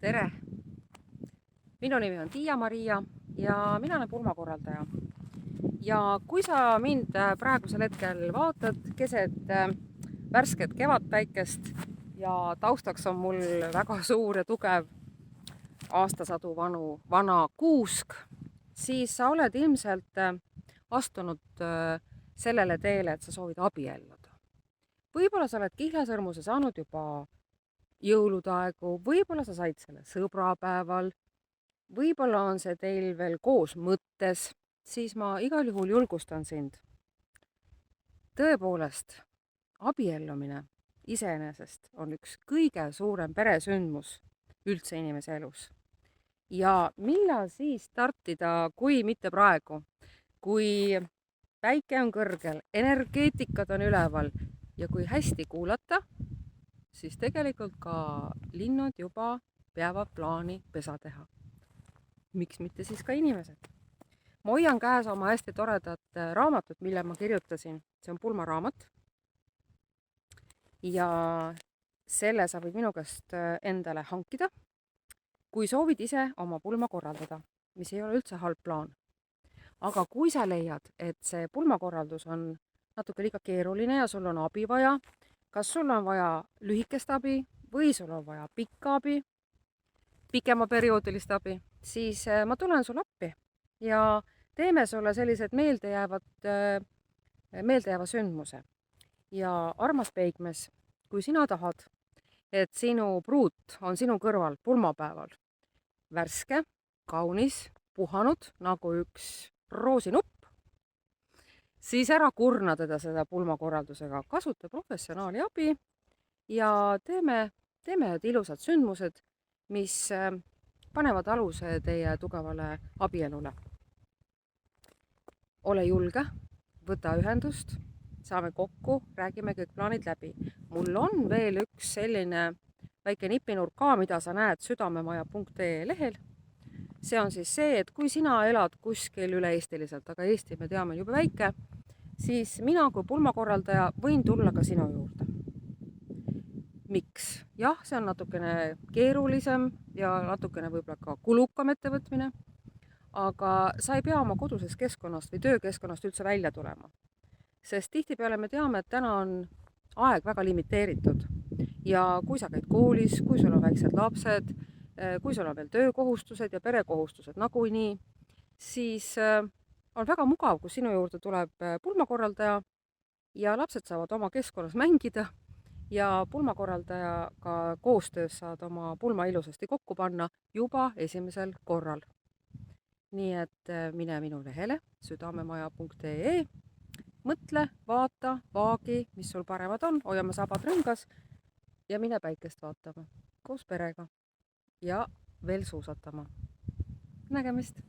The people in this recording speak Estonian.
Tere! Minu nimi on Tiia-Maria ja mina olen pulmakorraldaja. Ja kui sa mind praegusel hetkel vaatad keset värsket kevadpäikest ja taustaks on mul väga suur ja tugev aastasadu vana kuusk, siis sa oled ilmselt astunud sellele teele, et sa soovid abielluda. Võib-olla sa oled kihlasõrmuse saanud juba jõulude aegu, võib-olla sa said selle sõbrapäeval, võib-olla on see teil veel koos mõttes, siis ma igal juhul julgustan sind. Tõepoolest, abiellumine iseenesest on üks kõige suurem peresündmus üldse inimese elus. Ja millal siis startida, kui mitte praegu, kui päike on kõrgel, energeetikad on üleval ja kui hästi kuulata, siis tegelikult ka linnud juba peavad plaani pesa teha. Miks mitte siis ka inimesed? Ma hoian käes oma hästi toredat raamatut, mille ma kirjutasin. See on pulmaraamat. Ja selle sa võid minu käest endale hankida, kui soovid ise oma pulma korraldada, mis ei ole üldse halb plaan. Aga kui sa leiad, et see pulmakorraldus on natuke liiga keeruline ja sul on abi vaja, kas sul on vaja lühikest abi või sul on vaja pikka abi, pikema perioodilist abi, siis ma tulen sul appi ja teeme sulle sellised meeldejääva sündmuse. Ja armas Peigmees, kui sina tahad, et sinu pruut on sinu kõrval pulmapäeval värske, kaunis, puhanud nagu üks roosinupp, siis ära kurna teda seda pulmakorraldusega, kasuta professionaali abi ja teeme need ilusad sündmused, mis panevad aluse teie tugevale abielule. Ole julge, võta ühendust, saame kokku, räägime kõik plaanid läbi. Mul on veel üks selline väike nipinurk ka, mida sa näed südamemaja.ee lehel. See on siis see, et kui sina elad kuskil üle-eestiliselt, aga Eesti me teame juba väike, siis mina kui pulmakorraldaja võin tulla ka sinu juurde. Miks? Jah, see on natukene keerulisem ja natukene võib-olla ka kulukam ettevõtmine, aga sa ei pea oma kodusest keskkonnast või töökeskkonnast üldse välja tulema. Sest tihtipeale me teame, et täna on aeg väga limiteeritud ja kui sa käid koolis, kui sul on väiksed lapsed, kui sul on veel töökohustused ja perekohustused nagunii, siis on väga mugav, kui sinu juurde tuleb pulmakorraldaja ja lapsed saavad oma keskkonnas mängida ja pulmakorraldajaga koostöös saad oma pulma ilusasti kokku panna juba esimesel korral. Nii et mine minu lehele südamemaja.ee, mõtle, vaata, vaagi, mis sul paremad on, hoiame sabad rõngas ja mine päikest vaatama koos perega ja veel suusatama. Nägemist!